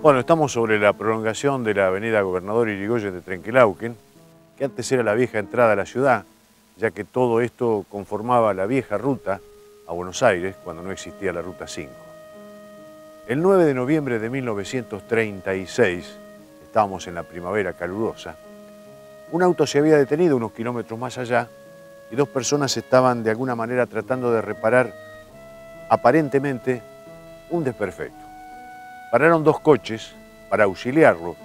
Bueno, estamos sobre la prolongación de la avenida Gobernador Irigoyen de Trenquelauquen, que antes era la vieja entrada a la ciudad, ya que todo esto conformaba la vieja ruta a Buenos Aires cuando no existía la Ruta 5. El 9 de noviembre de 1936, estábamos en la primavera calurosa, un auto se había detenido unos kilómetros más allá y dos personas estaban de alguna manera tratando de reparar aparentemente un desperfecto. Pararon dos coches para auxiliarlo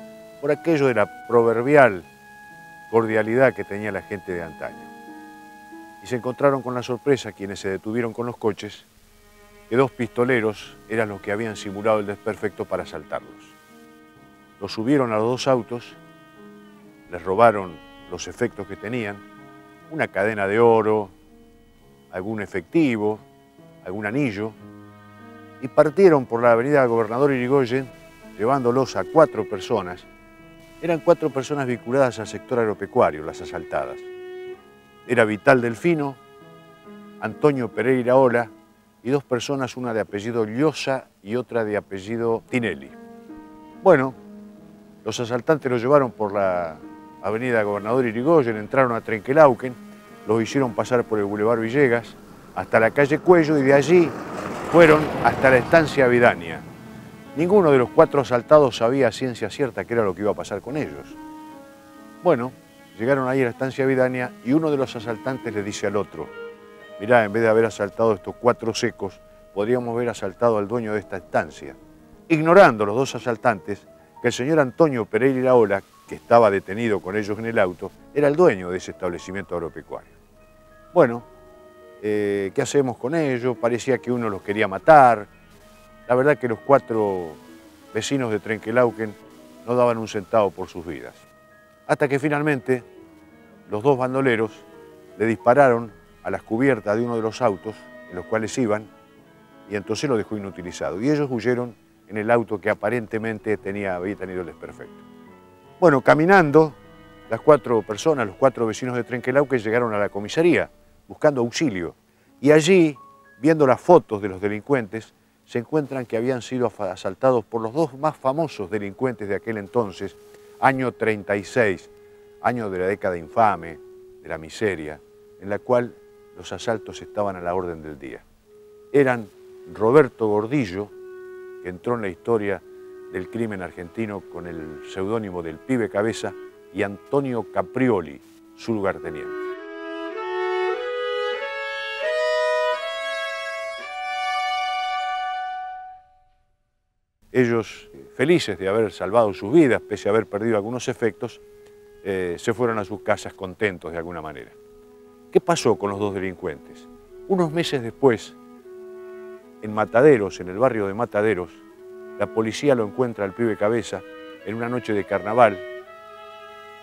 por aquello de la proverbial cordialidad que tenía la gente de antaño. Y se encontraron con la sorpresa quienes se detuvieron con los coches, que dos pistoleros eran los que habían simulado el desperfecto para asaltarlos. Los subieron a los dos autos, les robaron los efectos que tenían, una cadena de oro, algún efectivo, algún anillo, y partieron por la avenida Gobernador Irigoyen llevándolos a cuatro personas. Eran cuatro personas vinculadas al sector agropecuario, las asaltadas. Era Vital Delfino, Antonio Pereira Ola y dos personas, una de apellido Llosa y otra de apellido Tinelli. Bueno, los asaltantes los llevaron por la avenida Gobernador Irigoyen, entraron a Trenquelauquen, los hicieron pasar por el Boulevard Villegas hasta la calle Cuello y de allí fueron hasta la estancia Vidania. Ninguno de los cuatro asaltados sabía a ciencia cierta qué era lo que iba a pasar con ellos. Bueno, llegaron ahí a la estancia Vidania y uno de los asaltantes le dice al otro: mirá, en vez de haber asaltado a estos cuatro secos, podríamos haber asaltado al dueño de esta estancia. Ignorando los dos asaltantes que el señor Antonio Pereira Ola, que estaba detenido con ellos en el auto, era el dueño de ese establecimiento agropecuario. Bueno, ¿qué hacemos con ellos? Parecía que uno los quería matar. La verdad que los cuatro vecinos de Trenquelauquen no daban un centavo por sus vidas. Hasta que finalmente los dos bandoleros le dispararon a las cubiertas de uno de los autos en los cuales iban y entonces lo dejó inutilizado. Y ellos huyeron en el auto que aparentemente había tenido el desperfecto. Bueno, caminando, las cuatro personas, los cuatro vecinos de Trenquelauquen llegaron a la comisaría buscando auxilio. Y allí, viendo las fotos de los delincuentes, se encuentran que habían sido asaltados por los dos más famosos delincuentes de aquel entonces, año 36, año de la década infame, de la miseria, en la cual los asaltos estaban a la orden del día. Eran Roberto Gordillo, que entró en la historia del crimen argentino con el seudónimo del Pibe Cabeza, y Antonio Caprioli, su lugarteniente. Ellos, felices de haber salvado sus vidas, pese a haber perdido algunos efectos, se fueron a sus casas contentos de alguna manera. ¿Qué pasó con los dos delincuentes? Unos meses después, en Mataderos, en el barrio de Mataderos, la policía lo encuentra al Pibe Cabeza en una noche de carnaval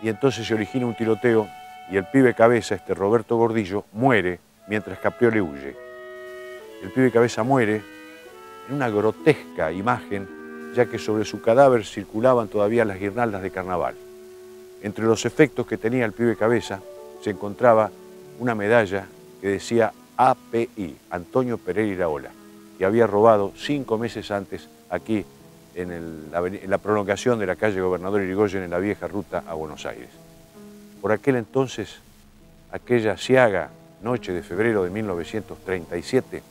y entonces se origina un tiroteo y el Pibe Cabeza, Roberto Gordillo, muere mientras Caprioli huye. El Pibe Cabeza muere en una grotesca imagen, ya que sobre su cadáver circulaban todavía las guirnaldas de carnaval. Entre los efectos que tenía el Pibe Cabeza se encontraba una medalla que decía API, Antonio Pereira Ola, que había robado 5 meses antes aquí en la prolongación de la calle Gobernador Irigoyen en la vieja ruta a Buenos Aires. Por aquel entonces, aquella aciaga noche de febrero de 1937,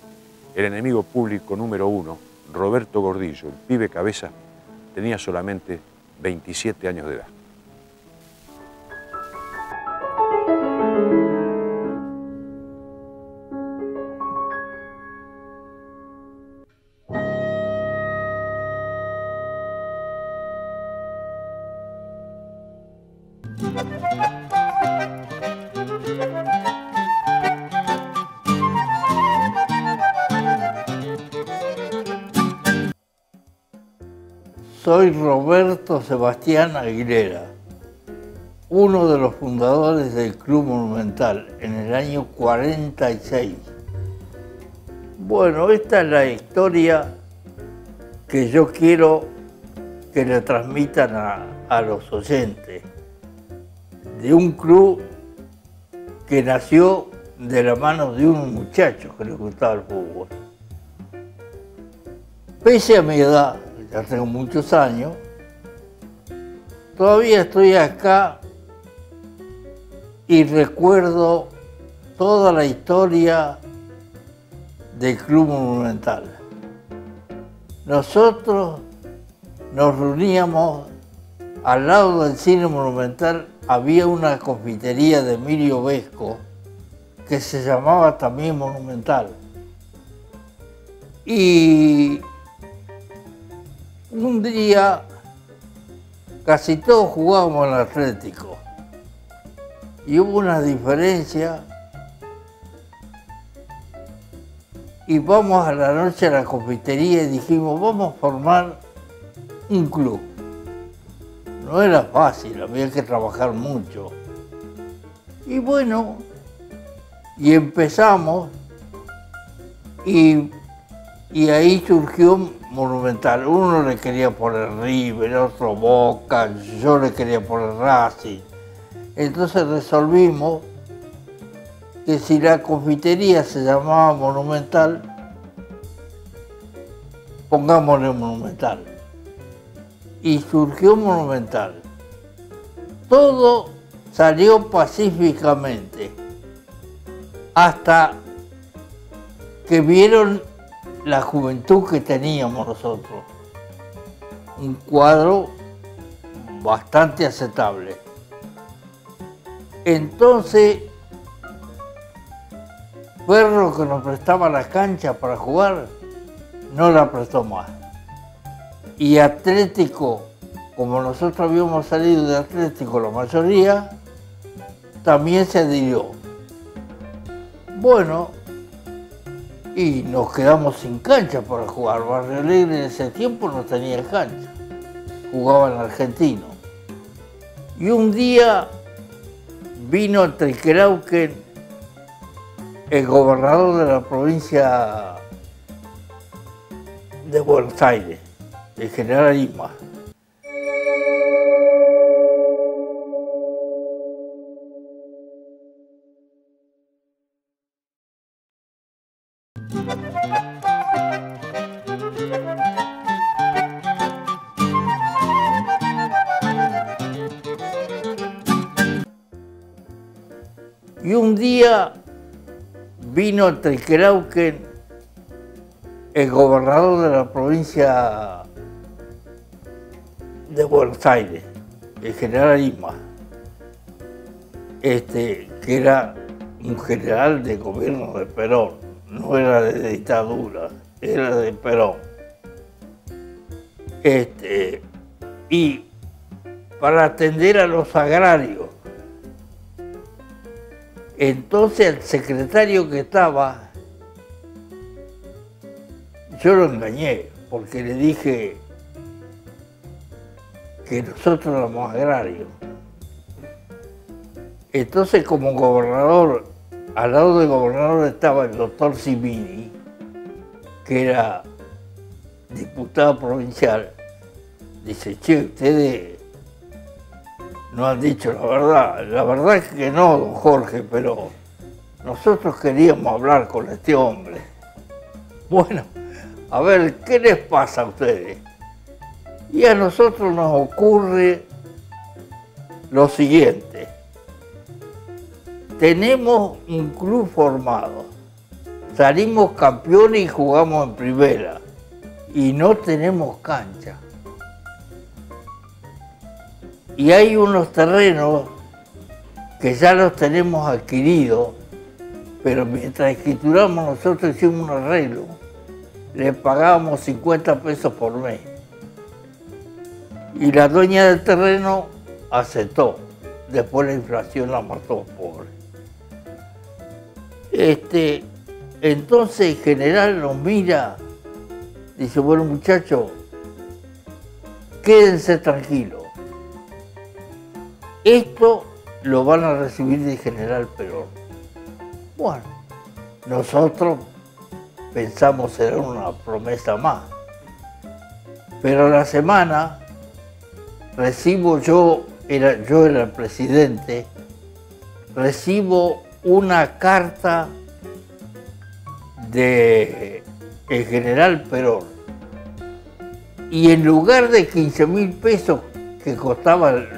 el enemigo público número 1, Roberto Gordillo, el Pibe Cabeza, tenía solamente 27 años de edad. Soy Roberto Sebastián Aguilera, uno de los fundadores del Club Monumental en el año 46. Bueno, esta es la historia que yo quiero que le transmitan a los oyentes de un club que nació de la mano de unos muchachos que les gustaba el fútbol. Pese a mi edad, ya tengo muchos años, todavía estoy acá y recuerdo toda la historia del Club Monumental. Nosotros nos reuníamos al lado del Cine Monumental, había una confitería de Emilio Vesco que se llamaba también Monumental. Y un día casi todos jugábamos al Atlético y hubo una diferencia y vamos a la noche a la confitería y dijimos vamos a formar un club. No era fácil, había que trabajar mucho. Y bueno, y empezamos y ahí surgió Monumental. Uno le quería poner River, otro Boca, yo le quería poner Racing. Entonces resolvimos que si la confitería se llamaba Monumental, pongámosle Monumental. Y surgió Monumental. Todo salió pacíficamente, hasta que vieron la juventud que teníamos nosotros. Un cuadro bastante aceptable. Entonces, Ferro, que nos prestaba la cancha para jugar, no la prestó más. Y Atlético, como nosotros habíamos salido de Atlético la mayoría, también se adhirió. Bueno, y nos quedamos sin cancha para jugar. Barrio Alegre en ese tiempo no tenía cancha, jugaba en Argentino. Y un día vino a Trenquelauquen el gobernador de la provincia de Buenos Aires, el general Arisma. Y un día vino a Trenquelauquen el gobernador de la provincia de Buenos Aires, el general Arisma, que era un general de gobierno de Perón, no era de dictadura, era de Perón. Y para atender a los agrarios. Entonces el secretario que estaba, yo lo engañé, porque le dije que nosotros éramos agrarios. Entonces, como gobernador, al lado del gobernador estaba el doctor Simini, que era diputado provincial. Dice, che, ustedes no han dicho la verdad. La verdad es que no, don Jorge, pero nosotros queríamos hablar con este hombre. Bueno, a ver, ¿qué les pasa a ustedes? Y a nosotros nos ocurre lo siguiente. Tenemos un club formado, salimos campeones y jugamos en primera, y no tenemos cancha. Y hay unos terrenos que ya los tenemos adquiridos, pero mientras escrituramos nosotros hicimos un arreglo, le pagábamos 50 pesos por mes. Y la dueña del terreno aceptó, después la inflación la mató, pobre. Entonces el general nos mira, dice, bueno muchachos, quédense tranquilos. Esto lo van a recibir del general Perón. Bueno, nosotros pensamos era una promesa más. Pero a la semana recibo yo era el presidente, recibo una carta del general Perón Y en lugar de 15.000 pesos que costaban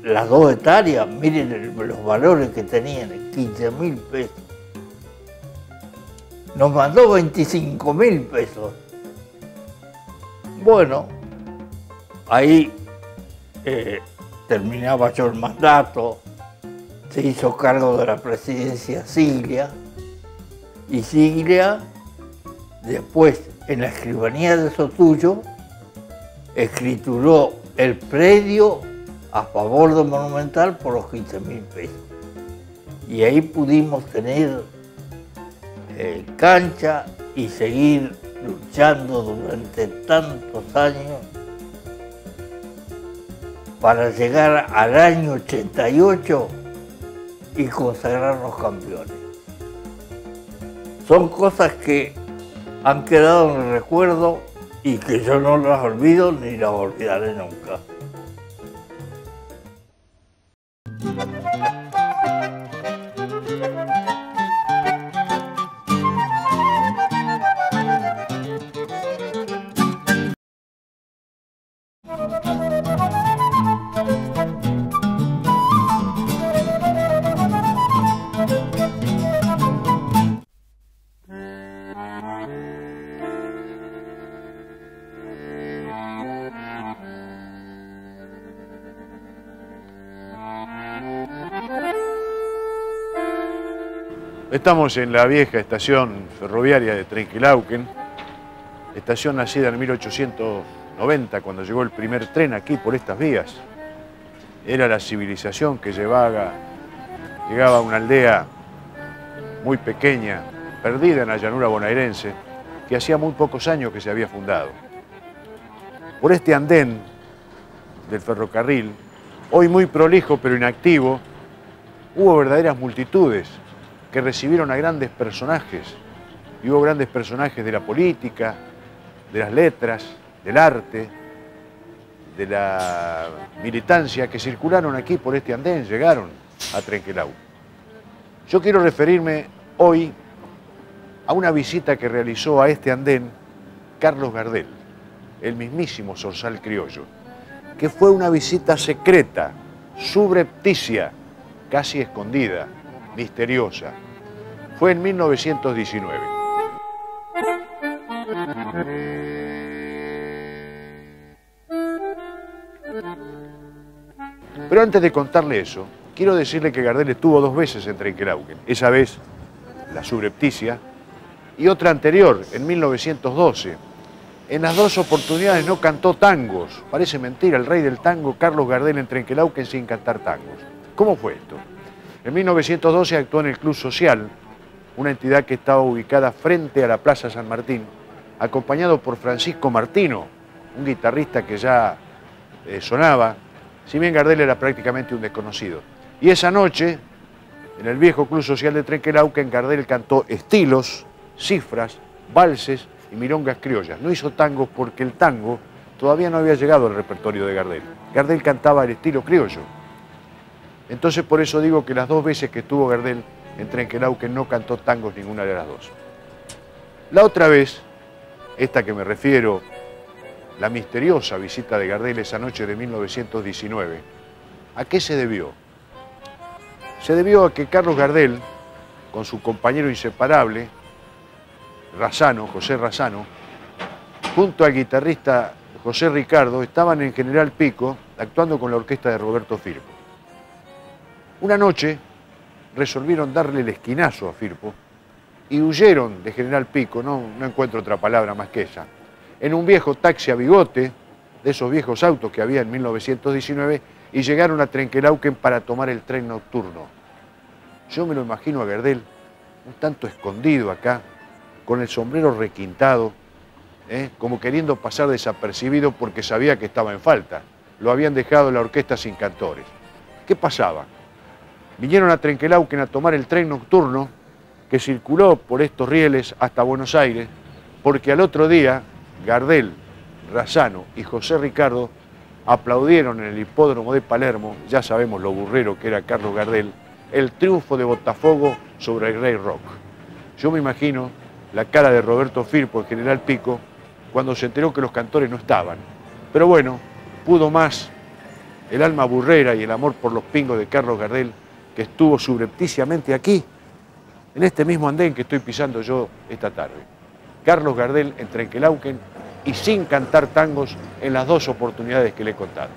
las 2 hectáreas, miren los valores que tenían, 15.000 pesos. Nos mandó 25.000 pesos. Bueno, ahí terminaba yo el mandato, se hizo cargo de la presidencia Siglia, y Siglia después en la escribanía de Sotuyo escrituró el predio a favor de Monumental por los 15.000 pesos. Y ahí pudimos tener cancha y seguir luchando durante tantos años para llegar al año 88 y consagrarnos campeones. Son cosas que han quedado en el recuerdo y que yo no las olvido ni las olvidaré nunca. Estamos en la vieja estación ferroviaria de Trenquelauquen, estación nacida en 1890, cuando llegó el primer tren aquí por estas vías. Era la civilización que llegaba a una aldea muy pequeña, perdida en la llanura bonaerense, que hacía muy pocos años que se había fundado. Por este andén del ferrocarril, hoy muy prolijo pero inactivo, hubo verdaderas multitudes que recibieron a grandes personajes, y hubo grandes personajes de la política, de las letras, del arte, de la militancia, que circularon aquí por este andén, llegaron a Trenquelauquen. Yo quiero referirme hoy a una visita que realizó a este andén Carlos Gardel, el mismísimo zorzal criollo, que fue una visita secreta, subrepticia, casi escondida, misteriosa. Fue en 1919. Pero antes de contarle eso, quiero decirle que Gardel estuvo 2 veces en Trenquelauquen. Esa vez, la subrepticia, y otra anterior, en 1912. En las 2 oportunidades no cantó tangos. Parece mentira, el rey del tango, Carlos Gardel, en Trenquelauquen sin cantar tangos. ¿Cómo fue esto? En 1912 actuó en el Club Social, una entidad que estaba ubicada frente a la Plaza San Martín, acompañado por Francisco Martino, un guitarrista que ya sonaba, si bien Gardel era prácticamente un desconocido. Y esa noche, en el viejo Club Social de Trenquelauquen, Gardel cantó estilos, cifras, valses y milongas criollas. No hizo tangos porque el tango todavía no había llegado al repertorio de Gardel. Gardel cantaba el estilo criollo. Entonces por eso digo que las 2 veces que estuvo Gardel en Trenquelauquen no cantó tangos ninguna de las 2. La otra vez, esta que me refiero, la misteriosa visita de Gardel esa noche de 1919, ¿a qué se debió? Se debió a que Carlos Gardel, con su compañero inseparable, Razzano, José Razzano, junto al guitarrista José Ricardo, estaban en General Pico actuando con la orquesta de Roberto Firpo. Una noche resolvieron darle el esquinazo a Firpo y huyeron de General Pico, no encuentro otra palabra más que esa, en un viejo taxi a bigote, de esos viejos autos que había en 1919, y llegaron a Trenquelauquen para tomar el tren nocturno. Yo me lo imagino a Gardel, un tanto escondido acá, con el sombrero requintado, como queriendo pasar desapercibido porque sabía que estaba en falta. Lo habían dejado la orquesta sin cantores. ¿Qué pasaba? Vinieron a Trenquelauquen a tomar el tren nocturno que circuló por estos rieles hasta Buenos Aires, porque al otro día Gardel, Razzano y José Ricardo aplaudieron en el hipódromo de Palermo, ya sabemos lo burrero que era Carlos Gardel, el triunfo de Botafogo sobre el Grey Rock. Yo me imagino la cara de Roberto Firpo en General Pico cuando se enteró que los cantores no estaban. Pero bueno, pudo más el alma burrera y el amor por los pingos de Carlos Gardel, que estuvo subrepticiamente aquí, en este mismo andén que estoy pisando yo esta tarde. Carlos Gardel en Trenquelauquen y sin cantar tangos en las dos oportunidades que le he contado.